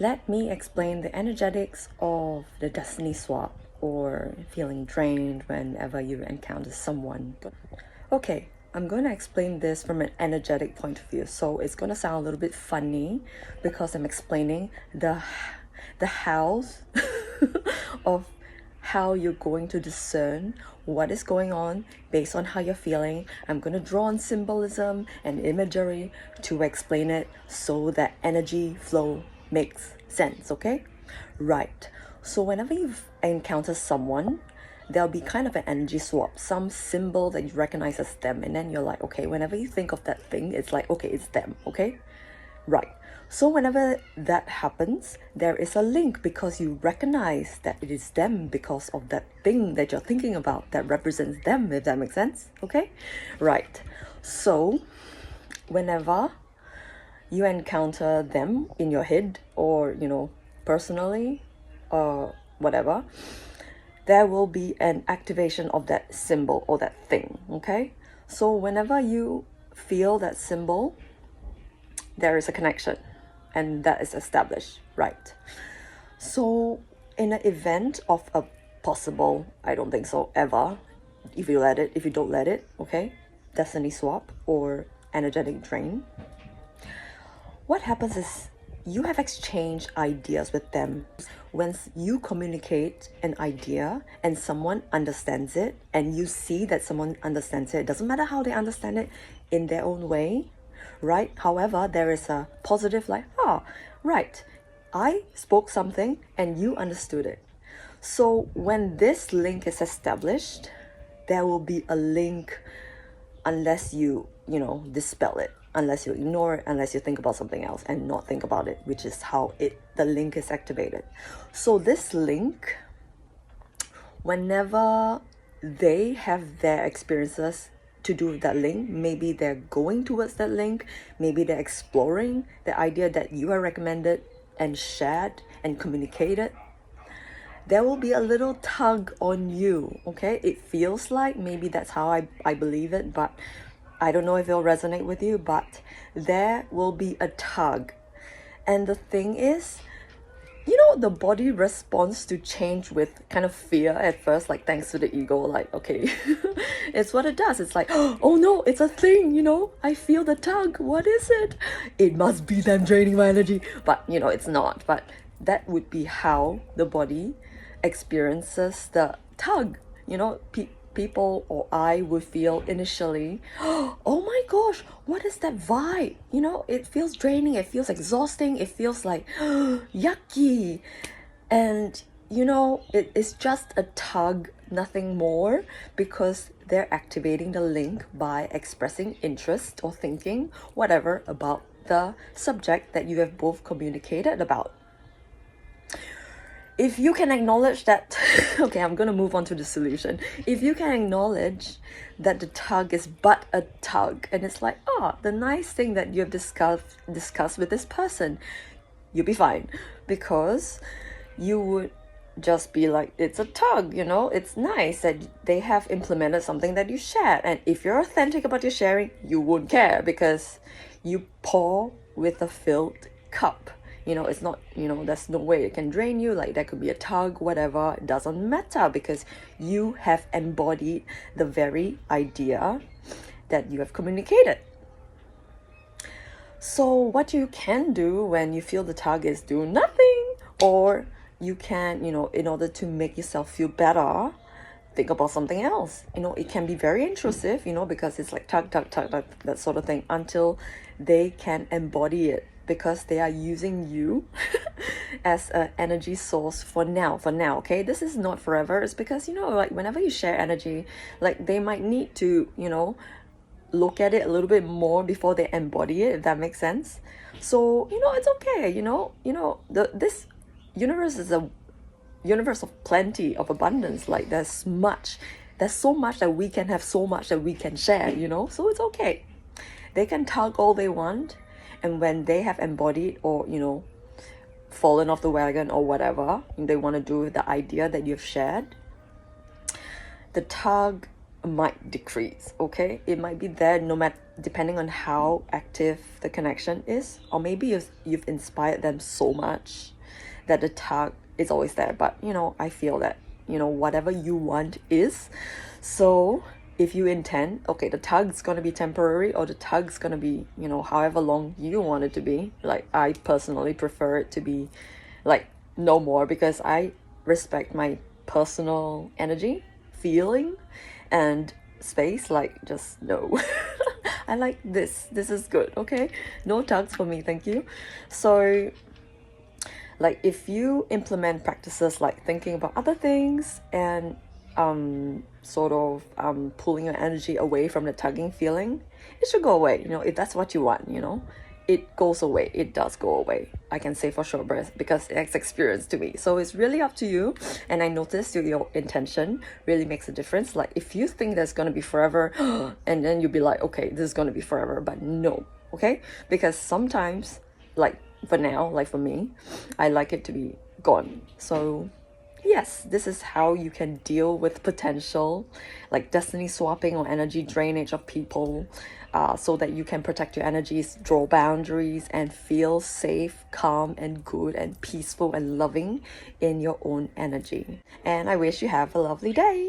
let me explain the energetics of the destiny swap or feeling drained whenever you encounter someone. Okay, I'm going to explain this from an energetic point of view. So it's going to sound a little bit funny because I'm explaining the hows of how you're going to discern what is going on based on how you're feeling. I'm going to draw on symbolism and imagery to explain it so that energy flow makes sense, okay? Right. So whenever you encounter someone, there'll be kind of an energy swap, some symbol that you recognize as them, and then you're like, okay, whenever you think of that thing, it's like, okay, it's them, okay? Right. So whenever that happens, there is a link because you recognize that it is them because of that thing that you're thinking about that represents them, if that makes sense, okay? Right. So whenever you encounter them in your head or, personally or whatever, there will be an activation of that symbol or that thing, okay? So whenever you feel that symbol, there is a connection and that is established, right? So in an event of a possible, I don't think so ever, if you don't let it, okay, destiny swap or energetic drain, what happens is you have exchanged ideas with them. When you communicate an idea and someone understands it, and you see that someone understands it doesn't matter how they understand it in their own way, right? However, there is a positive like, right, I spoke something and you understood it. So when this link is established, there will be a link unless you dispel it, unless you ignore it, unless you think about something else and not think about it, which is how the link is activated. So this link, whenever they have their experiences to do with that link, maybe they're going towards that link, maybe they're exploring the idea that you are recommended and shared and communicated, there will be a little tug on you, okay? It feels like, maybe that's how I believe it, but I don't know if it'll resonate with you, but there will be a tug. And the thing is, the body responds to change with kind of fear at first, like thanks to the ego, like, okay, it's what it does. It's like, oh no, it's a thing, I feel the tug. What is it? It must be them draining my energy. But, it's not. But that would be how the body experiences the tug. People or I would feel initially, oh my gosh, what is that vibe? It feels draining, it feels exhausting, it feels like yucky. And it is just a tug, nothing more, because they're activating the link by expressing interest or thinking whatever about the subject that you have both communicated about. If you can acknowledge that, okay, I'm going to move on to the solution. If you can acknowledge that the tug is but a tug, and it's like, the nice thing that you have discussed with this person, you'll be fine. Because you would just be like, it's a tug, it's nice that they have implemented something that you shared. And if you're authentic about your sharing, you won't care because you pour with a filled cup. It's not, there's no way it can drain you. Like, there could be a tug, whatever, it doesn't matter because you have embodied the very idea that you have communicated. So what you can do when you feel the tug is do nothing, or you can, in order to make yourself feel better, think about something else. It can be very intrusive, because it's like tug, tug, tug, tug, that sort of thing, until they can embody it, because they are using you as an energy source for now, okay? This is not forever. It's because, like, whenever you share energy, like, they might need to, look at it a little bit more before they embody it, if that makes sense. So, it's okay, this universe is a universe of plenty, of abundance. Like, there's so much that we can have, so much that we can share, so it's okay. They can tug all they want, and when they have embodied or fallen off the wagon or whatever they want to do with the idea that you've shared, the tug might decrease, okay? It might be there no matter, depending on how active the connection is, or maybe you've inspired them so much that the tug is always there. But you know, I feel that, you know, whatever you want is. So if you intend, okay, the tug's gonna be temporary, or the tug's gonna be, you know, however long you want it to be. Like, I personally prefer it to be like no more, because I respect my personal energy, feeling, and space. Like, just no. I like this is good, okay? No tugs for me, thank you. So like, if you implement practices like thinking about other things and sort of pulling your energy away from the tugging feeling, it should go away. You know, if that's what you want, you know, it goes away. It does go away, I can say for sure, because it's experience to me. So it's really up to you. And I noticed your intention really makes a difference. Like, if you think there's gonna be forever and then you'll be like, okay, this is gonna be forever, but no, okay? Because sometimes, like, for now, like for me, I like it to be gone. So yes, this is how you can deal with potential like destiny swapping or energy drainage of people, so that you can protect your energies, draw boundaries, and feel safe, calm, and good, and peaceful and loving in your own energy. And I wish you have a lovely day.